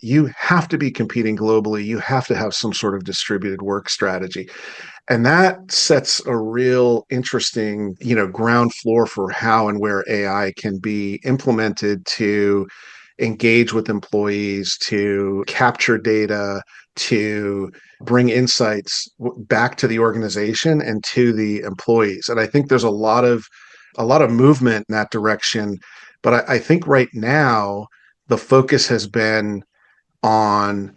you have to be competing globally. You have to have some sort of distributed work strategy. And that sets a real interesting, ground floor for how and where AI can be implemented to engage with employees, to capture data, to bring insights back to the organization and to the employees. And I think there's a lot of movement in that direction. But I think right now the focus has been on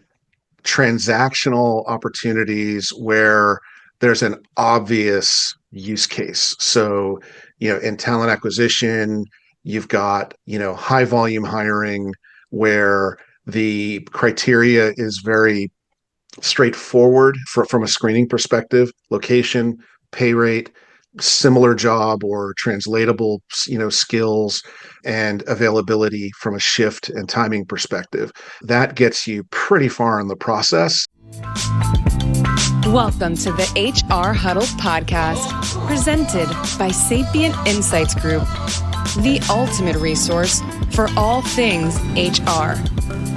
transactional opportunities where there's an obvious use case. So, in talent acquisition, you've got, high volume hiring where the criteria is very straightforward from a screening perspective: location, pay rate, similar job or translatable, skills, and availability from a shift and timing perspective. That gets you pretty far in the process. Welcome to the HR Huddle podcast, presented by Sapient Insights Group, the ultimate resource for all things HR.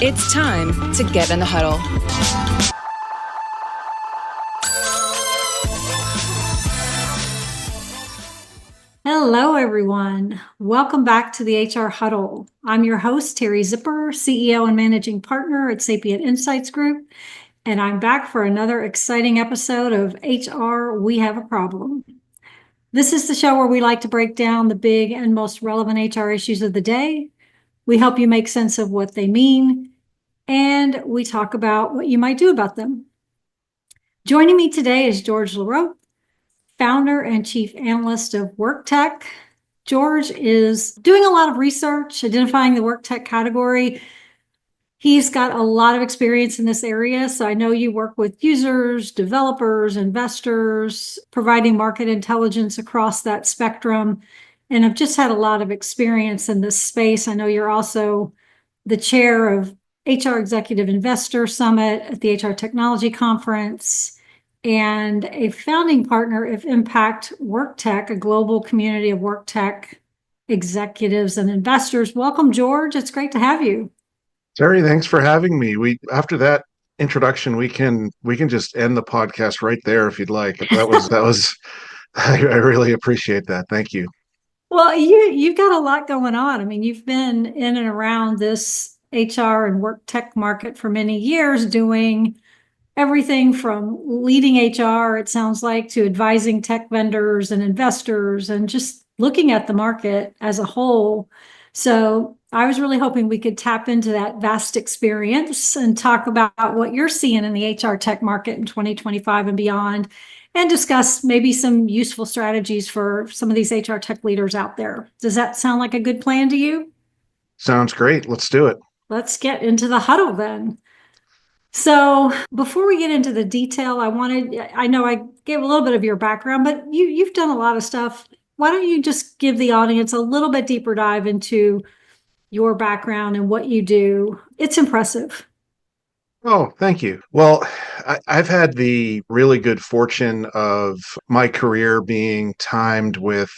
It's time to get in the huddle. Hello, everyone. Welcome back to the HR Huddle. I'm your host, Teri Zipper, CEO and Managing Partner at Sapient Insights Group, and I'm back for another exciting episode of HR We Have a Problem. This is the show where we like to break down the big and most relevant HR issues of the day. We help you make sense of what they mean, and we talk about what you might do about them. Joining me today is George LaRocque, founder and chief analyst of WorkTech. George is doing a lot of research, identifying the WorkTech category. He's got a lot of experience in this area, so I know you work with users, developers, investors, providing market intelligence across that spectrum, and I've just had a lot of experience in this space. I know you're also the chair of HR Executive Investor Summit at the HR Technology Conference, and a founding partner of Impact WorkTech, a global community of WorkTech executives and investors. Welcome, George. It's great to have you. Terry, thanks for having me. After that introduction, we can just end the podcast right there if you'd like. That was I really appreciate that. Thank you. Well, you've got a lot going on. I mean, you've been in and around this HR and WorkTech market for many years, doing everything from leading HR, it sounds like, to advising tech vendors and investors and just looking at the market as a whole. So I was really hoping we could tap into that vast experience and talk about what you're seeing in the HR tech market in 2025 and beyond, and discuss maybe some useful strategies for some of these HR tech leaders out there. Does that sound like a good plan to you? Sounds great. Let's do it. Let's get into the huddle then. So before we get into the detail, I know I gave a little bit of your background, but you've done a lot of stuff. Why don't you just give the audience a little bit deeper dive into your background and what you do? It's impressive. Oh, thank you. Well, I've had the really good fortune of my career being timed with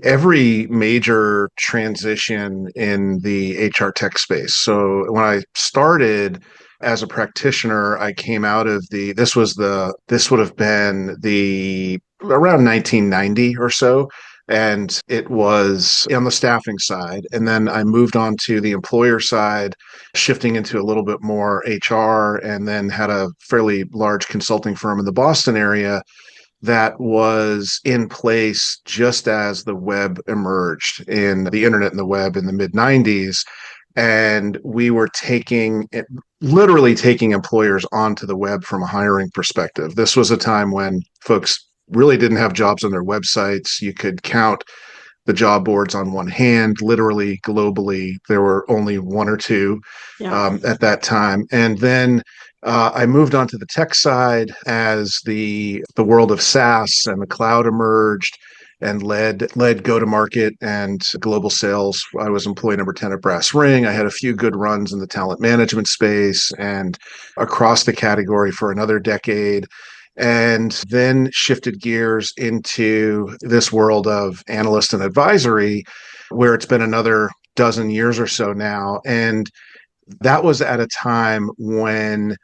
every major transition in the HR tech space. So when I started as a practitioner, I came out of this would have been the around 1990 or so. And it was on the staffing side. And then I moved on to the employer side, shifting into a little bit more HR, and then had a fairly large consulting firm in the Boston area that was in place just as the web emerged, in the internet and the web in the mid 90s. And we were literally taking employers onto the web from a hiring perspective. This was a time when folks really didn't have jobs on their websites. You could count the job boards on one hand. Literally, globally, there were only one or two at that time. And then I moved on to the tech side as the world of SaaS and the cloud emerged, and led go-to-market and global sales. I was employee number 10 at Brass Ring. I had a few good runs in the talent management space and across the category for another decade, and then shifted gears into this world of analyst and advisory, where it's been another dozen years or so now. And that was at a time when,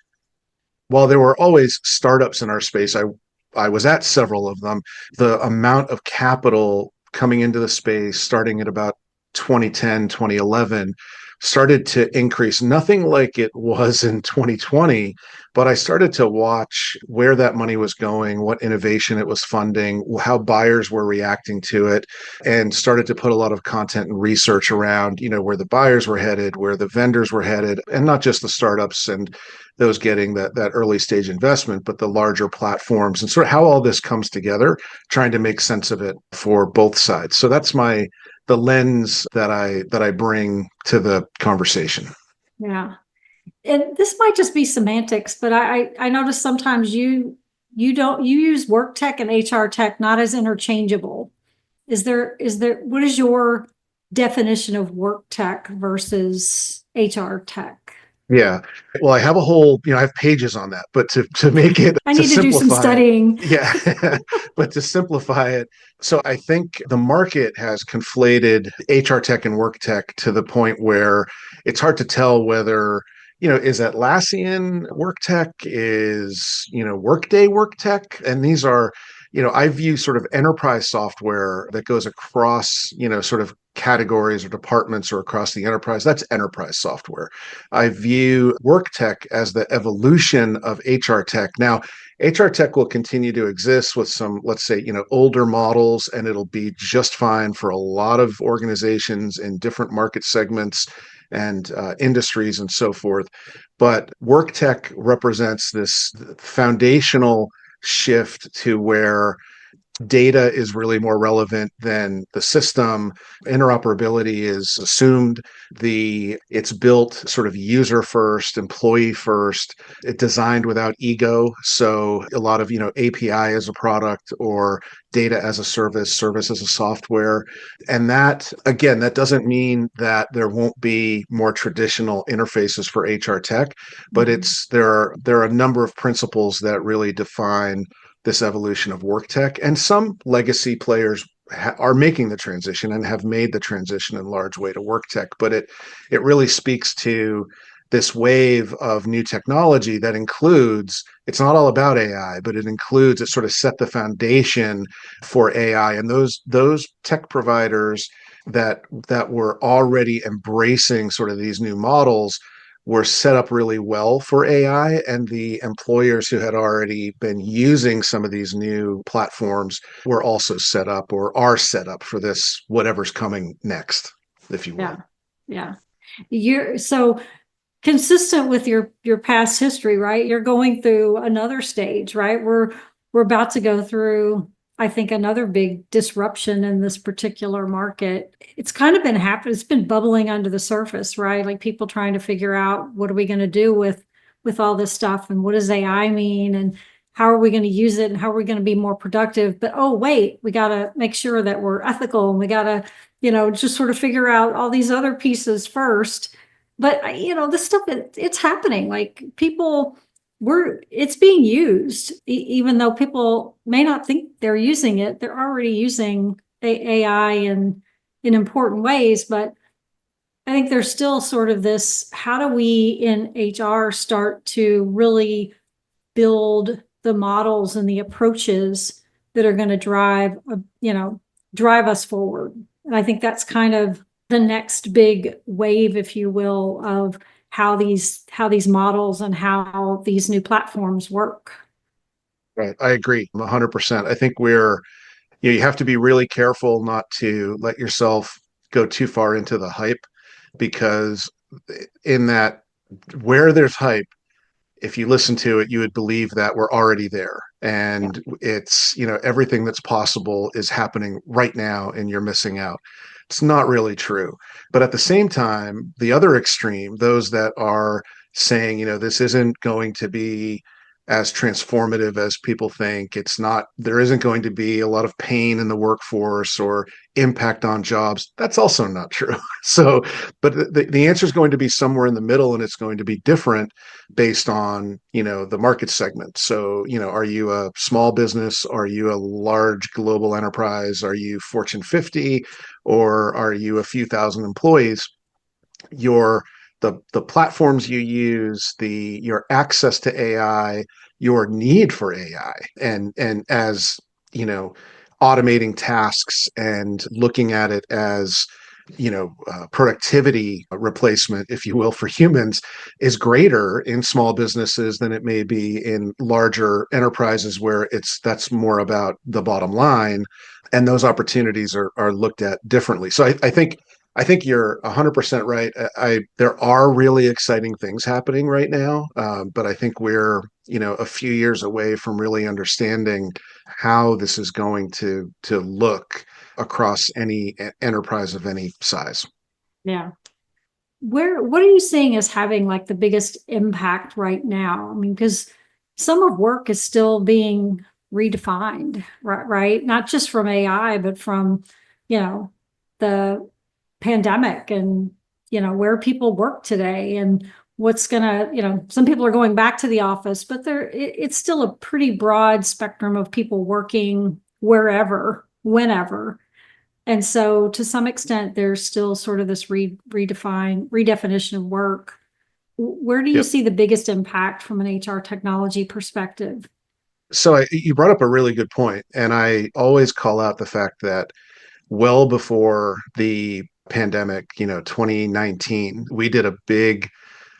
while there were always startups in our space, I was at several of them. The amount of capital coming into the space starting at about 2010, 2011 started to increase. Nothing like it was in 2020, but I started to watch where that money was going, what innovation it was funding, how buyers were reacting to it, and started to put a lot of content and research around, where the buyers were headed, where the vendors were headed, and not just the startups and those getting that early stage investment, but the larger platforms, and sort of how all this comes together, trying to make sense of it for both sides. So that's the lens that I bring to the conversation. Yeah. And this might just be semantics, but I notice sometimes you use work tech and HR tech not as interchangeable. What is your definition of work tech versus HR tech? Yeah. Well, I have a whole, I have pages on that, but to make it, I to need to do some simplify it, studying. yeah, but to simplify it. So I think the market has conflated HR tech and work tech to the point where it's hard to tell whether, is Atlassian work tech, is, Workday work tech? And these are, I view sort of enterprise software that goes across, sort of categories or departments or across the enterprise. That's enterprise software. I view work tech as the evolution of HR tech. Now, HR tech will continue to exist with some, let's say, older models, and it'll be just fine for a lot of organizations in different market segments and industries and so forth. But work tech represents this foundational shift to where data is really more relevant than the system. Interoperability is assumed. It's built sort of user first, employee first. It's designed without ego. So a lot of, API as a product or data as a service as a software. And that, again, that doesn't mean that there won't be more traditional interfaces for HR tech, but there are a number of principles that really define this evolution of work tech. And some legacy players are making the transition and have made the transition in large way to work tech. But it really speaks to this wave of new technology that includes, it's not all about AI, but it sort of set the foundation for AI. And those tech providers that were already embracing sort of these new models were set up really well for AI, and the employers who had already been using some of these new platforms were also set up or are set up for this, whatever's coming next, if you will. Yeah. Yeah. You're so consistent with your past history, right? You're going through another stage, right? We're about to go through, I think, another big disruption in this particular market. It's kind of been happening. It's been bubbling under the surface, right? Like people trying to figure out what are we going to do with all this stuff, and what does AI mean, and how are we going to use it, and how are we going to be more productive? But oh wait, we got to make sure that we're ethical, and we got to, just sort of figure out all these other pieces first. But this stuff, it's happening. Like it's being used, even though people may not think they're using it. They're already using AI in important ways. But I think there's still sort of this, how do we in HR start to really build the models and the approaches that are going to drive us forward? And I think that's kind of the next big wave, if you will, of how these models and how these new platforms work. Right. I agree 100%. I think you have to be really careful not to let yourself go too far into the hype, because in that, where there's hype, if you listen to it, you would believe that we're already there. And it's, everything that's possible is happening right now and you're missing out. It's not really true. But at the same time, the other extreme, those that are saying, this isn't going to be as transformative as people think. There isn't going to be a lot of pain in the workforce or impact on jobs. That's also not true. So, but the answer is going to be somewhere in the middle, and it's going to be different based on, the market segment. So, are you a small business? Are you a large global enterprise? Are you Fortune 50? Or are you a few thousand employees? Your the platforms you use, your access to AI, your need for AI, and as automating tasks and looking at it as productivity replacement, if you will, for humans is greater in small businesses than it may be in larger enterprises where that's more about the bottom line, and those opportunities are looked at differently. So I think you're 100% right. There are really exciting things happening right now, but I think we're a few years away from really understanding how this is going to look across any enterprise of any size. Yeah. What are you seeing as having like the biggest impact right now? I mean, because some of work is still being redefined, right? Not just from AI, but from, the pandemic and, where people work today and what's gonna, some people are going back to the office, but it's still a pretty broad spectrum of people working wherever, whenever. And so to some extent, there's still sort of this redefinition of work. Where do you Yep. see the biggest impact from an HR technology perspective? So you brought up a really good point, and I always call out the fact that well before the pandemic, 2019, we did a big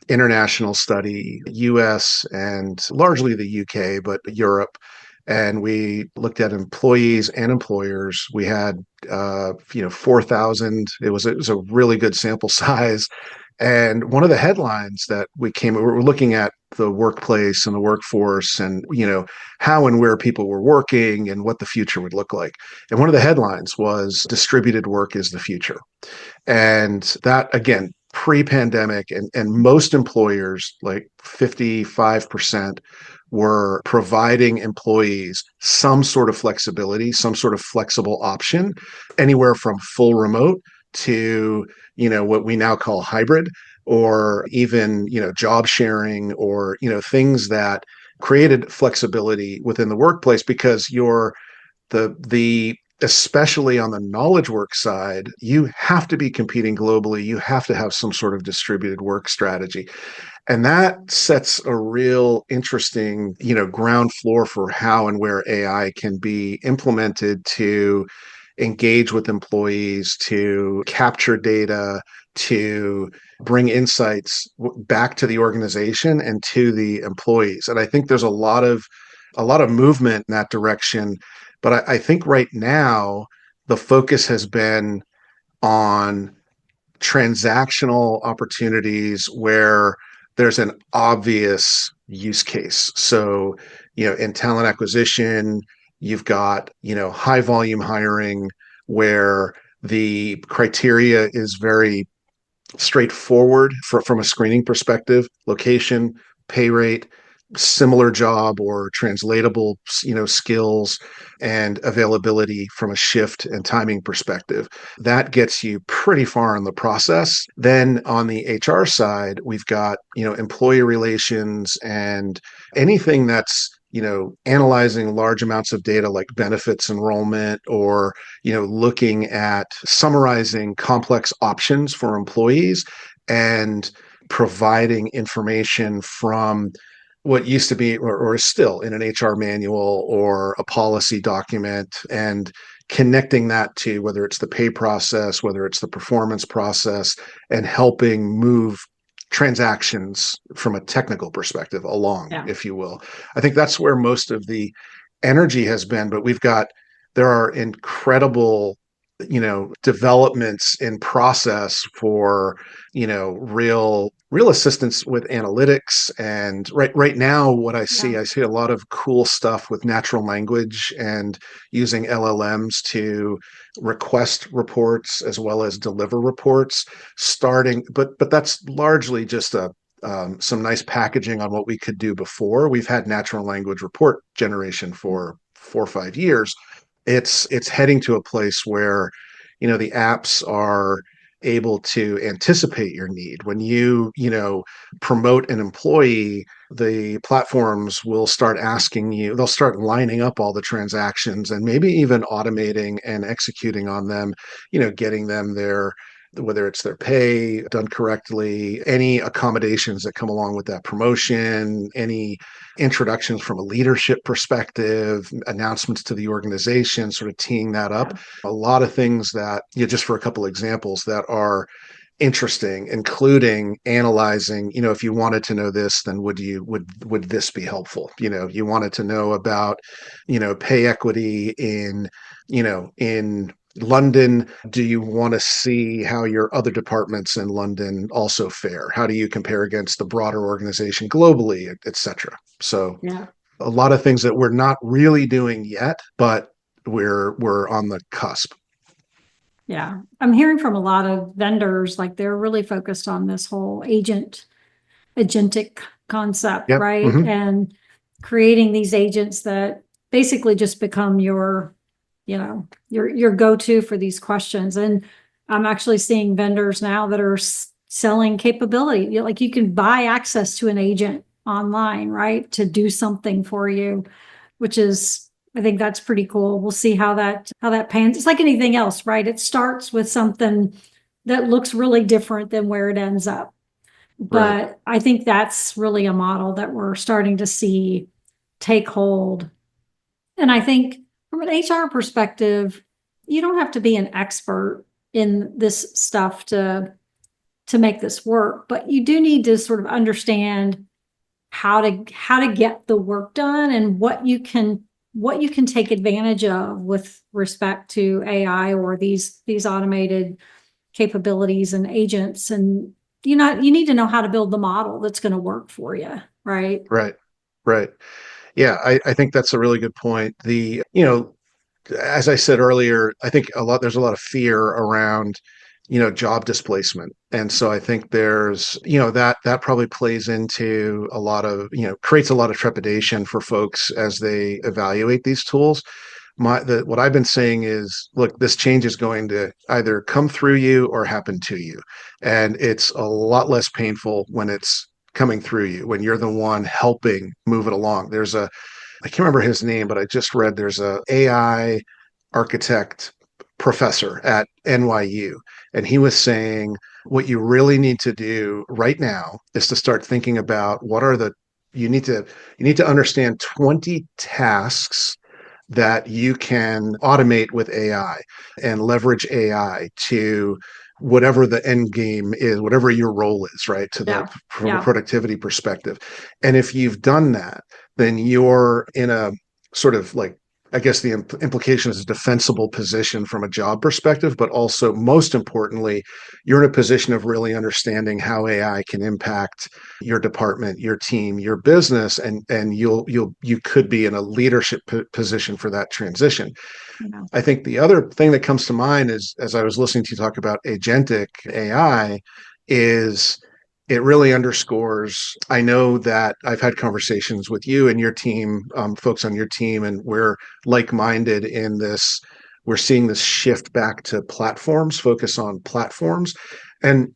international study, US and largely the UK, but Europe. And we looked at employees and employers. We had, 4,000. It was a really good sample size. And one of the headlines that we were looking at the workplace and the workforce and, how and where people were working and what the future would look like. And one of the headlines was distributed work is the future. And that, again, pre-pandemic, and most employers, like 55%, were providing employees some sort of flexibility, some sort of flexible option, anywhere from full remote to, what we now call hybrid, or even, job sharing, or, things that created flexibility within the workplace, because the especially on the knowledge work side, you have to be competing globally. You have to have some sort of distributed work strategy. And that sets a real interesting, ground floor for how and where AI can be implemented to engage with employees, to capture data, to bring insights back to the organization and to the employees. And I think there's a lot of movement in that direction. But I think right now the focus has been on transactional opportunities where there's an obvious use case. So, in talent acquisition, you've got, high volume hiring where the criteria is very straightforward from a screening perspective: location, pay rate, similar job or translatable, skills, and availability from a shift and timing perspective. That gets you pretty far in the process. Then on the HR side, we've got, employee relations and anything that's, analyzing large amounts of data like benefits enrollment, or, looking at summarizing complex options for employees and providing information from what used to be or is still in an HR manual or a policy document, and connecting that to whether it's the pay process, whether it's the performance process, and helping move transactions from a technical perspective along, Yeah. if you will. I think that's where most of the energy has been, but there are incredible, developments in process for, real assistance with analytics. And right now, what I see a lot of cool stuff with natural language and using LLMs to request reports as well as deliver reports, but that's largely just some nice packaging on what we could do before. We've had natural language report generation for 4 or 5 years. It's heading to a place where, the apps are able to anticipate your need. When promote an employee, the platforms will start asking you, they'll start lining up all the transactions and maybe even automating and executing on them, getting them whether it's their pay done correctly, any accommodations that come along with that promotion, any introductions from a leadership perspective, announcements to the organization, sort of teeing that up. A lot of things that, just for a couple of examples that are interesting, including analyzing, if you wanted to know this, then would this be helpful? You wanted to know about, pay equity in London. Do you want to see how your other departments in London also fare? How do you compare against the broader organization globally, et cetera? So Yeah. a lot of things that we're not really doing yet, but we're on the cusp. Yeah. I'm hearing from a lot of vendors, like they're really focused on this whole agentic concept, Yep. right? Mm-hmm. And creating these agents that basically just become your go-to for these questions. And I'm actually seeing vendors now that are selling capability. Like you can buy access to an agent online, right? To do something for you, which is, I think that's pretty cool. We'll see how that pans. It's like anything else, right? It starts with something that looks really different than where it ends up. But Right. I think that's really a model that we're starting to see take hold. And I think from an HR perspective, you don't have to be an expert in this stuff to make this work, but you do need to sort of understand how to get the work done and what you can take advantage of with respect to AI or these automated capabilities and agents. And you need to know how to build the model that's going to work for you, right? Right. Yeah, I think that's a really good point. As I said earlier, I think there's a lot of fear around, job displacement. And so I think there's, that probably plays into a lot of, creates a lot of trepidation for folks as they evaluate these tools. What I've been saying is, look, this change is going to either come through you or happen to you. And it's a lot less painful when it's coming through you, when you're the one helping move it along. I can't remember his name, but I just read there's a AI architect professor at NYU, and he was saying what you really need to do right now is to start thinking about you need to understand 20 tasks that you can automate with AI and leverage AI to whatever the end game is, whatever your role is, right? From a productivity perspective. And if you've done that, then you're in a sort of like, I guess the implication is a defensible position from a job perspective, but also most importantly, you're in a position of really understanding how AI can impact your department, your team, your business, and you could be in a leadership position for that transition. Yeah. I think the other thing that comes to mind is, as I was listening to you talk about agentic AI, is it really underscores. I know that I've had conversations with you and your team, folks on your team, and we're like-minded in this. We're seeing this shift back to platforms, focus on platforms. And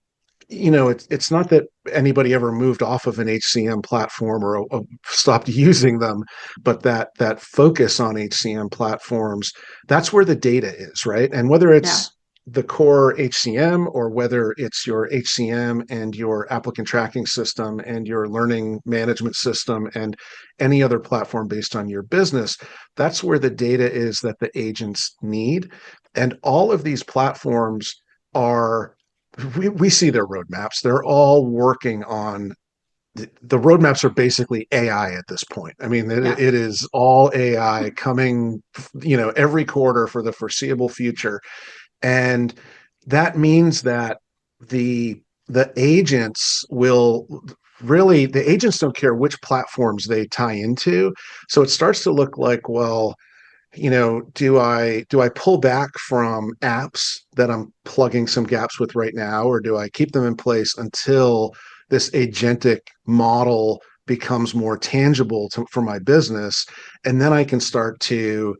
it's not that anybody ever moved off of an HCM platform or stopped using them, but that focus on HCM platforms, that's where the data is, right? And whether it's the core HCM or whether it's your HCM and your applicant tracking system and your learning management system and any other platform based on your business, that's where the data is that the agents need. And all of these platforms we see their roadmaps. They're all working on the roadmaps are basically AI at this point. I mean, it is all AI coming, every quarter for the foreseeable future. And that means that the agents the agents don't care which platforms they tie into. So it starts to look like, well, do I pull back from apps that I'm plugging some gaps with right now, or do I keep them in place until this agentic model becomes more tangible for my business? And then I can start to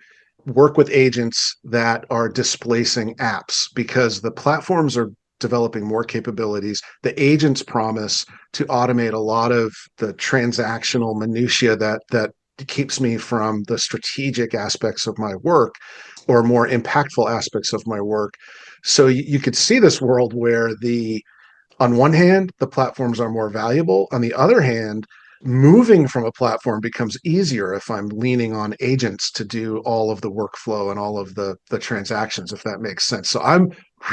work with agents that are displacing apps, because the platforms are developing more capabilities. The agents promise to automate a lot of the transactional minutia that keeps me from the strategic aspects of my work or more impactful aspects of my work. So you could see this world where on one hand, the platforms are more valuable. On the other hand, moving from a platform becomes easier if I'm leaning on agents to do all of the workflow and all of the transactions, if that makes sense. So I'm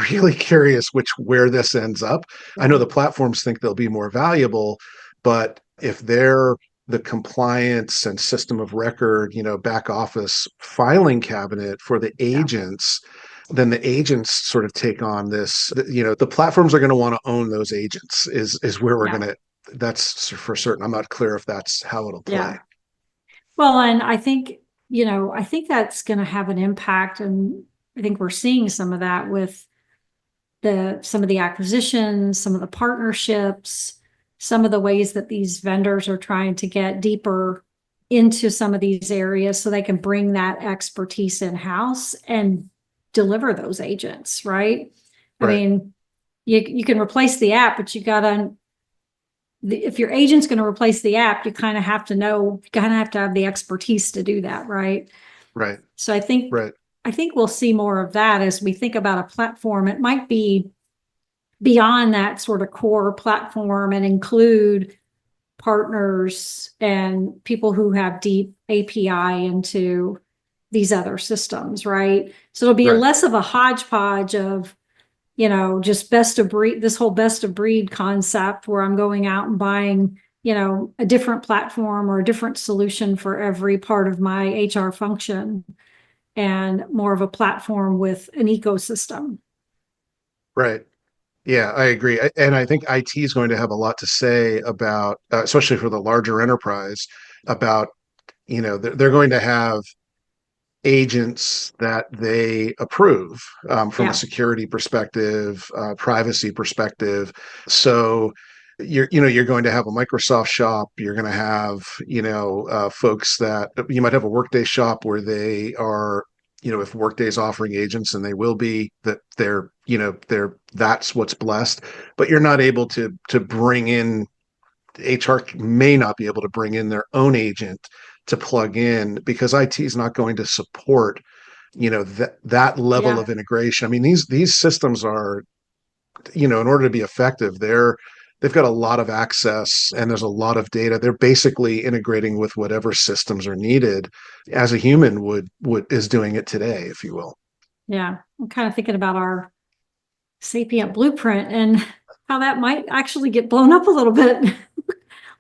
really curious where this ends up. I know the platforms think they'll be more valuable, but if they're the compliance and system of record, back office filing cabinet for the agents, then the agents sort of take on this, the platforms are going to want to own those agents is where we're going to, that's for certain. I'm not clear if that's how it'll play. Yeah. Well, and I think that's going to have an impact. And I think we're seeing some of that with some of the acquisitions, some of the partnerships, some of the ways that these vendors are trying to get deeper into some of these areas so they can bring that expertise in-house and deliver those agents, right? I mean, you can replace the app, but if your agent's going to replace the app, you kind of have to have the expertise to do that, right? Right. So I think we'll see more of that as we think about a platform. It might be beyond that sort of core platform and include partners and people who have deep API into these other systems, right? So it'll be less of a hodgepodge of, just best of breed, this whole best of breed concept where I'm going out and buying, a different platform or a different solution for every part of my HR function, and more of a platform with an ecosystem. Right. Yeah, I agree. And I think IT is going to have a lot to say about, especially for the larger enterprise, about, they're going to have agents that they approve from a security perspective, privacy perspective. So you're going to have a Microsoft shop. You're going to have, folks that you might have a Workday shop where they are, if Workday is offering agents, and they will be, that that's what's blessed, but you're not able to bring in, HR may not be able to bring in their own agent to plug in because IT is not going to support, that level of integration. I mean, these systems are, in order to be effective, they've got a lot of access and there's a lot of data. They're basically integrating with whatever systems are needed as a human is doing it today, if you will. Yeah. I'm kind of thinking about our Sapient blueprint and how that might actually get blown up a little bit.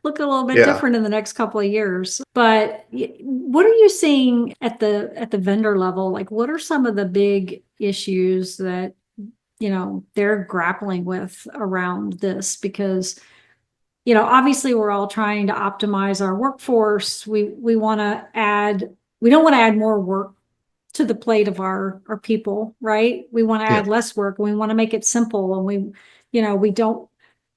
Look a little bit different in the next couple of years. But what are you seeing at the vendor level? Like, what are some of the big issues that, they're grappling with around this? Because, obviously we're all trying to optimize our workforce. We don't want to add more work to the plate of our people, right? We want to add less work, and we want to make it simple. And we don't,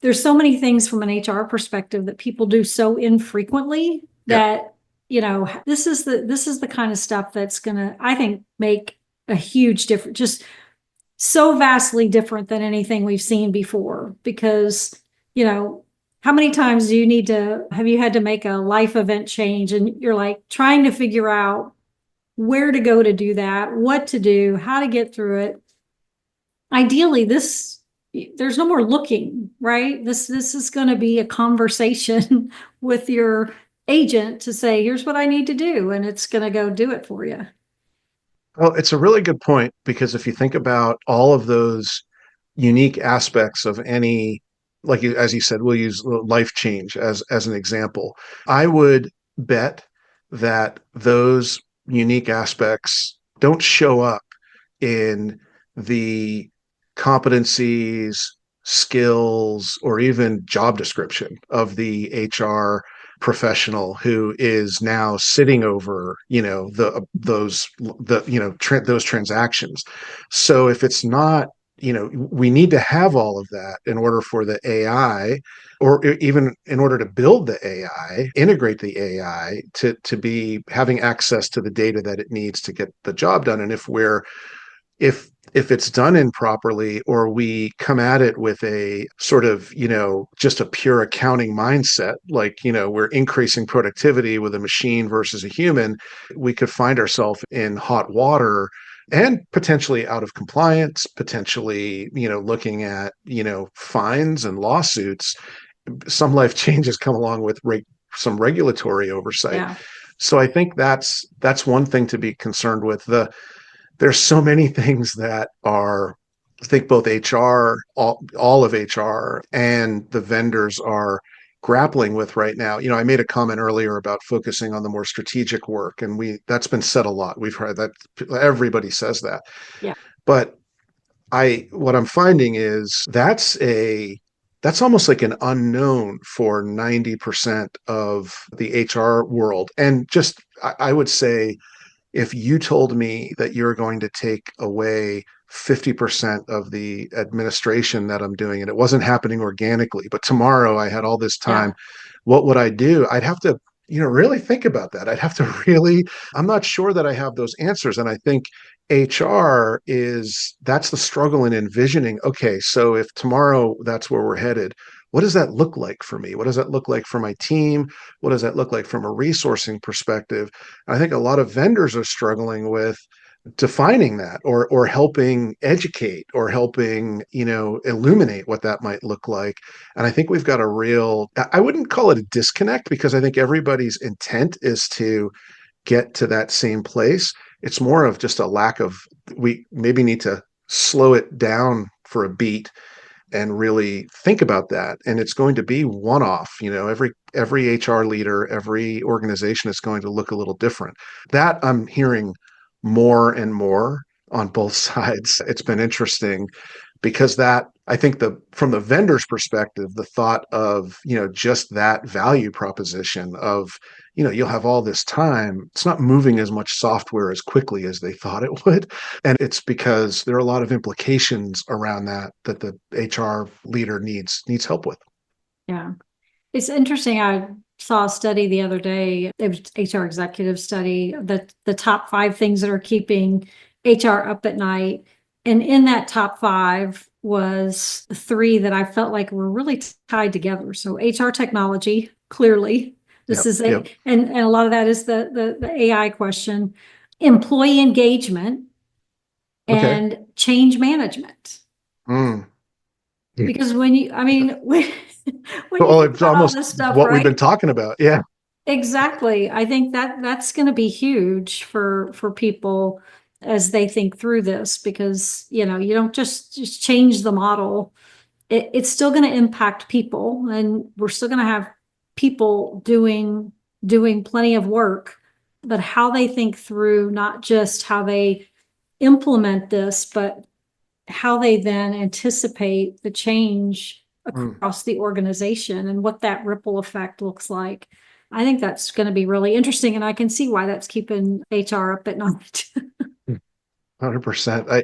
there's so many things from an HR perspective that people do so infrequently that, this is the kind of stuff that's going to, I think, make a huge difference, just so vastly different than anything we've seen before. Because, how many times have you had to make a life event change and you're like trying to figure out where to go to do that, what to do, how to get through it? Ideally, there's no more looking, right? This is going to be a conversation with your agent to say, here's what I need to do. And it's going to go do it for you. Well, it's a really good point, because if you think about all of those unique aspects of any, like as you said, we'll use life change as an example. I would bet that those unique aspects don't show up in the competencies, skills, or even job description of the HR professional who is now sitting over, those transactions. So if it's not, we need to have all of that in order for the AI, or even in order to build the AI, integrate the AI to be having access to the data that it needs to get the job done. And if it's done improperly, or we come at it with a sort of, just a pure accounting mindset, like, we're increasing productivity with a machine versus a human, we could find ourselves in hot water and potentially out of compliance, potentially, looking at, fines and lawsuits. Some life changes come along with some regulatory oversight. Yeah. So I think that's one thing to be concerned with. There's so many things that are, I think both HR, all of HR and the vendors are grappling with right now. I made a comment earlier about focusing on the more strategic work, and that's been said a lot. We've heard that, everybody says that. Yeah. But what I'm finding is that's almost like an unknown for 90% of the HR world. And just, I would say, if you told me that you're going to take away 50% of the administration that I'm doing, and it wasn't happening organically, but tomorrow I had all this time, Yeah. what would I do? I'd have to, really think about that. I'd have to really, I'm not sure that I have those answers. And I think that's the struggle in envisioning, okay, so if tomorrow that's where we're headed, what does that look like for me? What does that look like for my team? What does that look like from a resourcing perspective? I think a lot of vendors are struggling with defining that, or helping educate, or helping, illuminate what that might look like. And I think we've got I wouldn't call it a disconnect, because I think everybody's intent is to get to that same place. It's more of just a lack of, we maybe need to slow it down for a beat and really think about that. And it's going to be one off. Every HR leader, every organization is going to look a little different. That I'm hearing more and more on both sides. It's been interesting, because I think from the vendor's perspective, the thought of, just that value proposition of, you'll have all this time, it's not moving as much software as quickly as they thought it would. And it's because there are a lot of implications around that the HR leader needs help with. Yeah. It's interesting. I saw a study the other day. It was HR executive study, that the top 5 things that are keeping HR up at night. And in that top 5 was 3 that I felt like were really tied together. So HR technology, clearly, this is and a lot of that is the AI question, employee engagement, and change management. Because when you it's think about all almost this stuff, what we've right? been talking about. Yeah. Exactly. I think that's going to be huge for people as they think through this, because you don't just change the model. It's still going to impact people, and we're still going to have people doing plenty of work, but how they think through, not just how they implement this, but how they then anticipate the change across the organization and what that ripple effect looks like. I think that's going to be really interesting, and I can see why that's keeping HR up at night. 100%.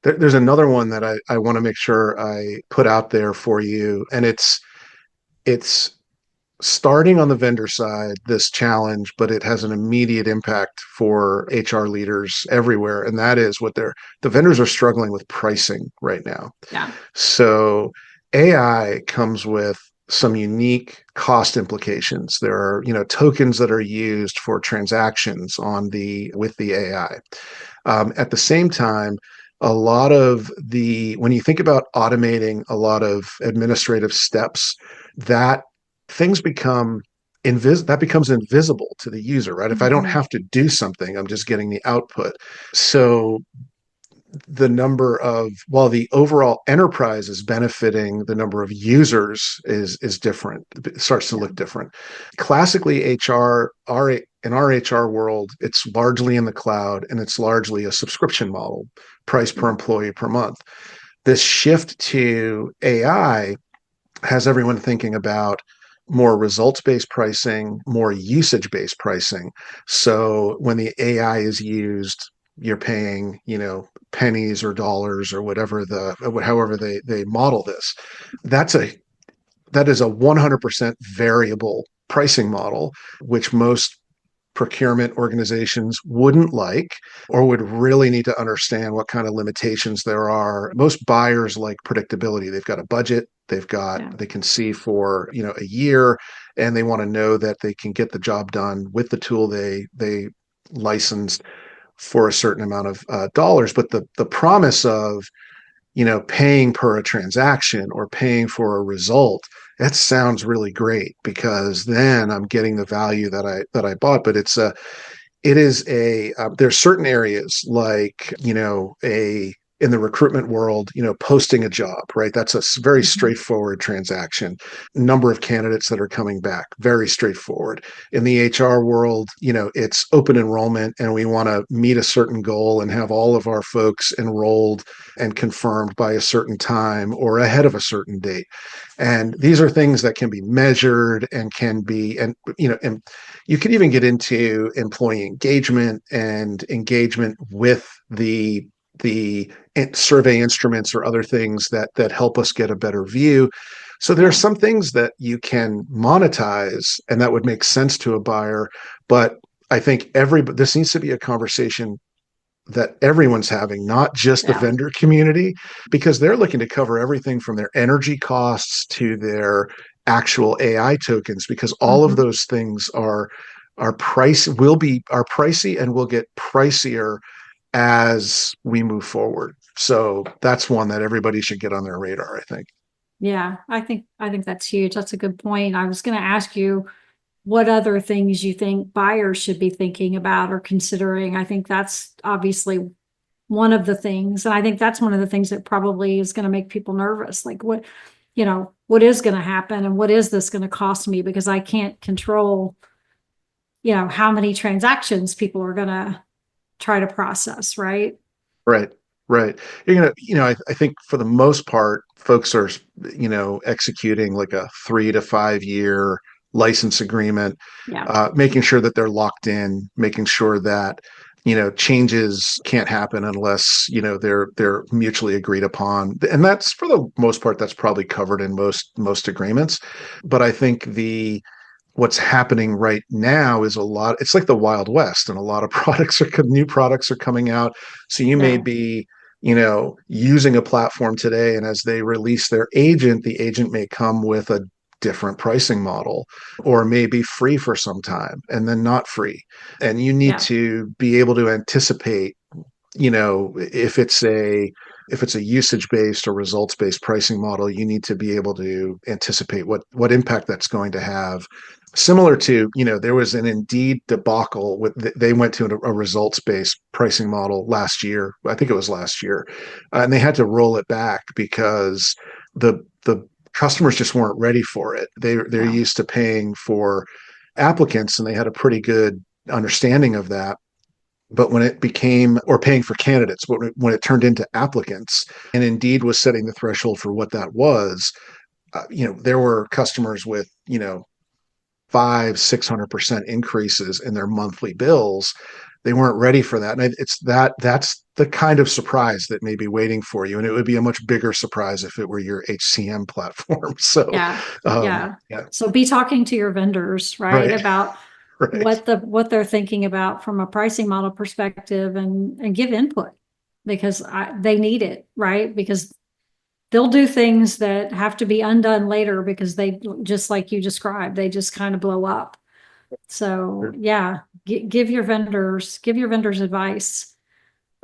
There's another one that I want to make sure I put out there for you, and it's starting on the vendor side, this challenge, but it has an immediate impact for HR leaders everywhere. And that is the vendors are struggling with pricing right now. Yeah. So AI comes with some unique cost implications. There are, tokens that are used for transactions with the AI. At the same time, when you think about automating a lot of administrative steps, that things becomes invisible to the user, right? If I don't have to do something, I'm just getting the output. So while the overall enterprise is benefiting, the number of users is different. It starts to look different. Classically, in our HR world, it's largely in the cloud, and it's largely a subscription model, price per employee per month. This shift to AI has everyone thinking about more results-based pricing, more usage-based pricing. So when the AI is used, you're paying, pennies or dollars or however they model this. That is a 100% variable pricing model, which most procurement organizations wouldn't like, or would really need to understand what kind of limitations there are. Most buyers like predictability. They've got a budget, they can see for, a year, and they want to know that they can get the job done with the tool they licensed. for a certain amount of dollars. But the promise of, paying per a transaction or paying for a result, that sounds really great, because then I'm getting the value that I bought. But there's certain areas like, in the recruitment world, posting a job, right? That's a very straightforward transaction. Number of candidates that are coming back, very straightforward. In the HR world, it's open enrollment, and we want to meet a certain goal and have all of our folks enrolled and confirmed by a certain time or ahead of a certain date. And these are things that can be measured and and you can even get into employee engagement and engagement with the survey instruments or other things that help us get a better view. So there are some things that you can monetize and that would make sense to a buyer. But I think this needs to be a conversation that everyone's having, not just the vendor community, because they're looking to cover everything from their energy costs to their actual AI tokens, because all of those things are pricey and will get pricier as we move forward. So that's one that everybody should get on their radar, I think. Yeah, I think that's huge. That's a good point. I was going to ask you what other things you think buyers should be thinking about or considering. I think that's obviously one of the things. And I think that's one of the things that probably is going to make people nervous. Like what is going to happen and what is this going to cost me? Because I can't control, how many transactions people are going to try to process, right? Right. I think for the most part, folks are, executing like a 3 to 5 year license agreement, making sure that they're locked in, making sure that, changes can't happen unless, they're mutually agreed upon. And that's, for the most part, that's probably covered in most agreements. But I think what's happening right now is it's like the Wild West, and a lot of new products are coming out. So you may be, using a platform today, and as they release their agent, the agent may come with a different pricing model, or may be free for some time and then not free. And you need to be able to anticipate, if it's a usage-based or results-based pricing model, you need to be able to anticipate what impact that's going to have. Similar to, there was an Indeed debacle they went to a results-based pricing model last year. I think it was last year. And they had to roll it back because the customers just weren't ready for it. They're used to paying for applicants, and they had a pretty good understanding of that. But when it became, or paying for candidates, but when it turned into applicants, and Indeed was setting the threshold for what that was, there were customers with, 500-600% increases in their monthly bills. They weren't ready for that. And that's the kind of surprise that may be waiting for you. And it would be a much bigger surprise if it were your HCM platform. So, So be talking to your vendors, right? About what they're thinking about from a pricing model perspective, and give input, because they need it, right? Because they'll do things that have to be undone later because they, just like you described, they just kind of blow up. So give your vendors advice.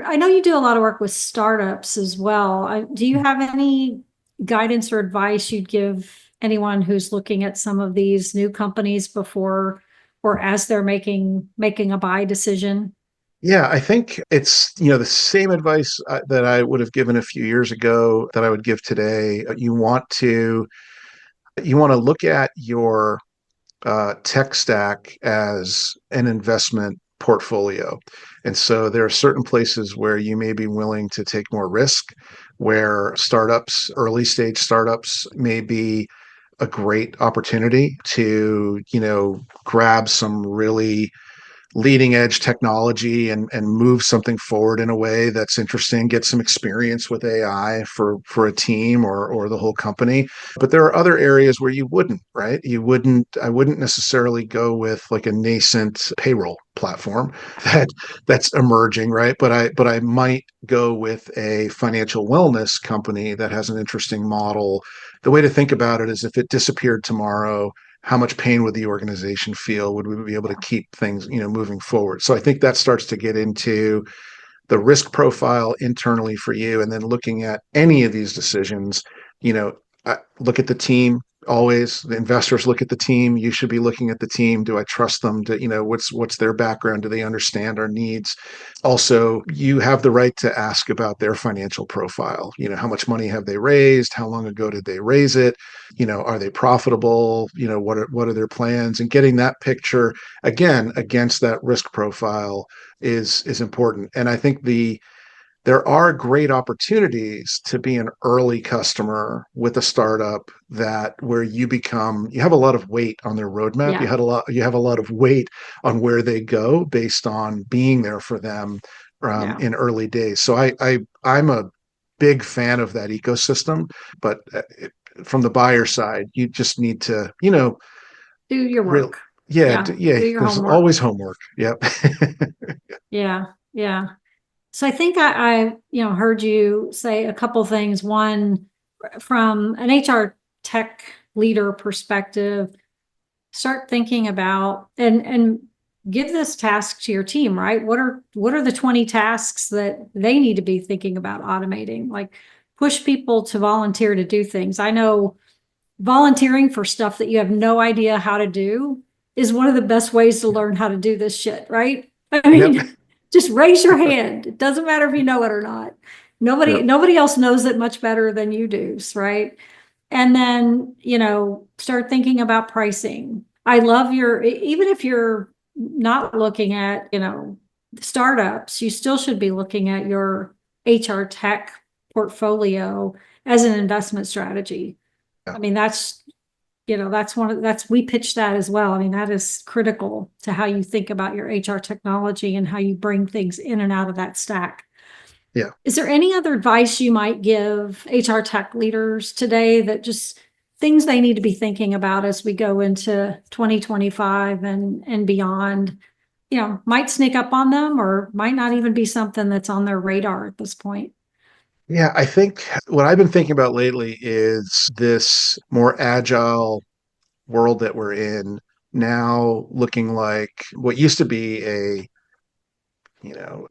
I know you do a lot of work with startups as well. Do you have any guidance or advice you'd give anyone who's looking at some of these new companies before or as they're making a buy decision? Yeah, I think it's, the same advice that I would have given a few years ago that I would give today. You want to look at your tech stack as an investment portfolio. And so there are certain places where you may be willing to take more risk, where early stage startups may be a great opportunity to, grab some really leading edge technology and move something forward in a way that's interesting, get some experience with AI for a team or the whole company. But there are other areas where you wouldn't, right? I wouldn't necessarily go with like a nascent payroll platform that's emerging, right? But I might go with a financial wellness company that has an interesting model. The way to think about it is, if it disappeared tomorrow, how much pain would the organization feel? Would we be able to keep things, moving forward? So I think that starts to get into the risk profile internally for you, and then looking at any of these decisions, you know, look at the team. Always the investors look at the team. You should be looking at the team. Do I trust them? To, what's their background? Do they understand our needs? Also, you have the right to ask about their financial profile. How much money have they raised? How long ago did they raise it? Are they profitable? What are their plans? And getting that picture again against that risk profile is important. And I think there are great opportunities to be an early customer with a startup that where you have a lot of weight on their roadmap. Yeah. You have a lot of weight on where they go based on being there for them Yeah. in early days. So I'm a big fan of that ecosystem, but from the buyer side, you just need to, Do your real, work. yeah, Yeah. yeah. Do your There's homework. always homework. Yep. Yeah. Yeah. So I think I heard you say a couple things. One, from an HR tech leader perspective, start thinking about and give this task to your team, right? What are the 20 tasks that they need to be thinking about automating? Like, push people to volunteer to do things. I know volunteering for stuff that you have no idea how to do is one of the best ways to learn how to do this shit, right? I Yep. mean, just raise your hand. It doesn't matter if you know it or not. Nobody, Yep. nobody else knows it much better than you do, right? And then, start thinking about pricing. I love even if you're not looking at, startups, you still should be looking at your HR tech portfolio as an investment strategy. Yeah. I mean, we pitch that as well. I mean, that is critical to how you think about your HR technology and how you bring things in and out of that stack. Yeah. Is there any other advice you might give HR tech leaders today that just things they need to be thinking about as we go into 2025 and beyond, might sneak up on them or might not even be something that's on their radar at this point? Yeah, I think what I've been thinking about lately is this more agile world that we're in now looking like what used to be a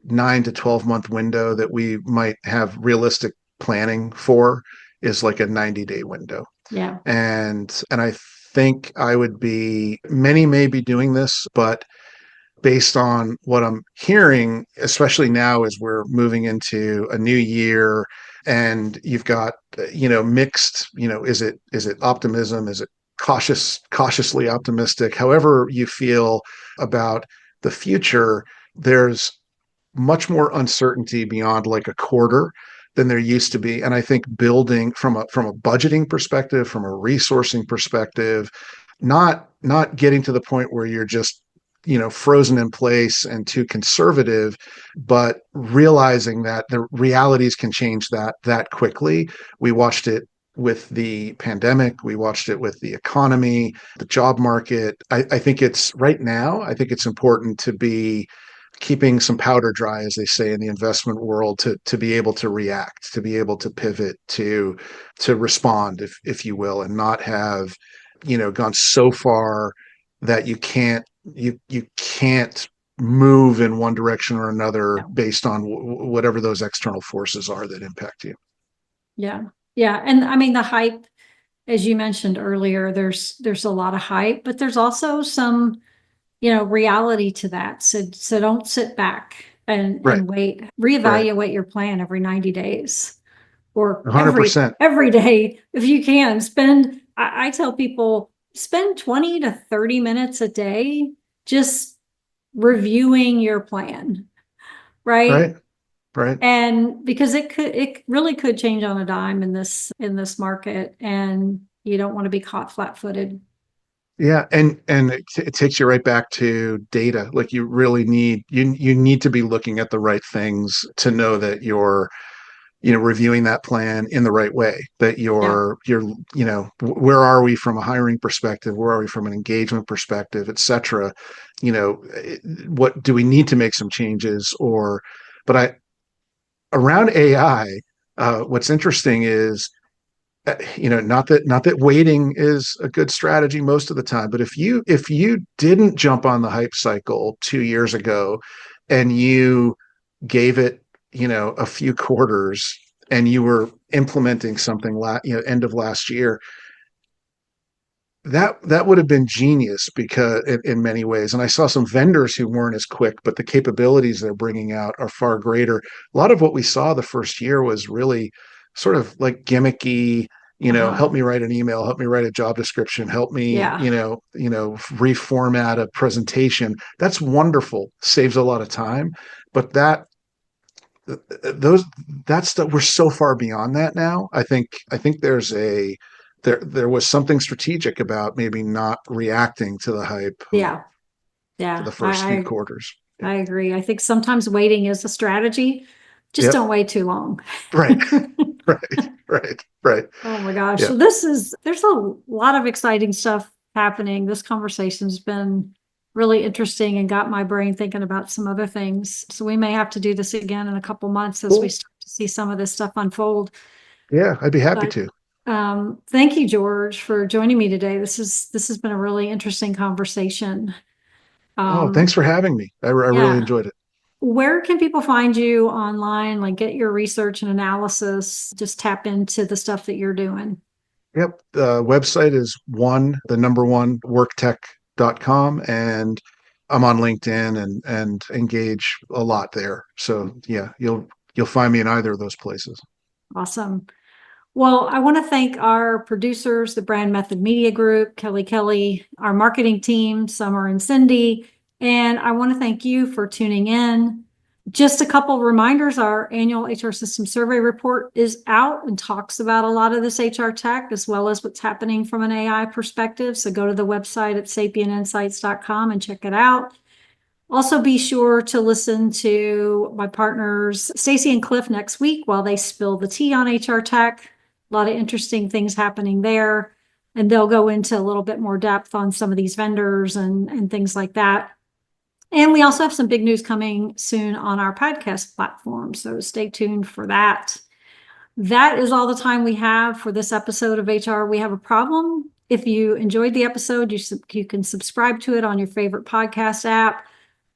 9 to 12 month window that we might have realistic planning for is like a 90-day window. Yeah. And I think many may be doing this, but based on what I'm hearing, especially now as we're moving into a new year and you've got, mixed, is it optimism? Is it cautiously optimistic? However you feel about the future, there's much more uncertainty beyond like a quarter than there used to be. And I think building from a budgeting perspective, from a resourcing perspective, not getting to the point where you're just frozen in place and too conservative, but realizing that the realities can change that quickly. We watched it with the pandemic. We watched it with the economy, the job market. I think it's important to be keeping some powder dry, as they say in the investment world, to be able to react, to be able to pivot, to respond, if you will, and not have gone so far that you can't move in one direction or another based on whatever those external forces are that impact you. Yeah. Yeah. And I mean, the hype, as you mentioned earlier, there's a lot of hype, but there's also some, reality to that. So don't sit back and wait, reevaluate your plan every 90 days or 100%. every day. If you can I tell people, spend 20 to 30 minutes a day, just reviewing your plan. Right. Right. And because it really could change on a dime in this market, and you don't want to be caught flat-footed. Yeah, and it takes you right back to data. Like you really need to be looking at the right things to know that you're reviewing that plan in the right way, that where are we from a hiring perspective, where are we from an engagement perspective, et cetera. What do we need to make some changes? But around AI, what's interesting is not that waiting is a good strategy most of the time, but if you didn't jump on the hype cycle 2 years ago and you gave it, a few quarters, and you were implementing something end of last year, that would have been genius, because in many ways. And I saw some vendors who weren't as quick, but the capabilities they're bringing out are far greater. A lot of what we saw the first year was really sort of like gimmicky, Uh-huh. help me write an email, help me write a job description, help me, Yeah. reformat a presentation. That's wonderful, saves a lot of time, but those that stuff, we're so far beyond that now. I think there was something strategic about maybe not reacting to the hype Yeah. for Yeah. the first few quarters. Yeah. I agree. I think sometimes waiting is a strategy. Just Yep. don't wait too long. Right. Right. Oh my gosh. Yeah. So there's a lot of exciting stuff happening. This conversation's been really interesting and got my brain thinking about some other things. So we may have to do this again in a couple months as we Cool. start to see some of this stuff unfold. Yeah, I'd be happy But to. thank you, George, for joining me today. This has been a really interesting conversation. Oh, thanks Um, for having me. I really yeah. enjoyed it. Where can people find you online? Like get your research and analysis, just tap into the stuff that you're doing. Yep. The website is the number one, worktech.com. And I'm on LinkedIn and engage a lot there. So yeah, you'll find me in either of those places. Awesome. Well, I want to thank our producers, the Brand Method Media Group, Kelly, our marketing team, Summer and Cindy, and I want to thank you for tuning in. Just a couple of reminders, our annual HR System Survey report is out and talks about a lot of this HR tech, as well as what's happening from an AI perspective. So go to the website at sapientinsights.com and check it out. Also, be sure to listen to my partners, Stacy and Cliff, next week while they spill the tea on HR tech. A lot of interesting things happening there. And they'll go into a little bit more depth on some of these vendors and things like that. And we also have some big news coming soon on our podcast platform. So stay tuned for that. That is all the time we have for this episode of HR We Have a Problem. If you enjoyed the episode, you can subscribe to it on your favorite podcast app.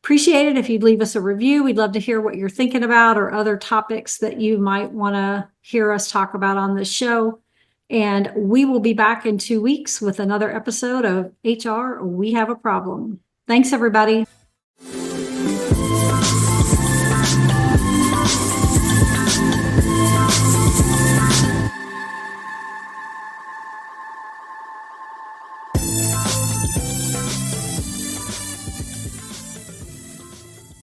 Appreciate it if you'd leave us a review. We'd love to hear what you're thinking about or other topics that you might want to hear us talk about on this show. And we will be back in 2 weeks with another episode of HR We Have a Problem. Thanks, everybody.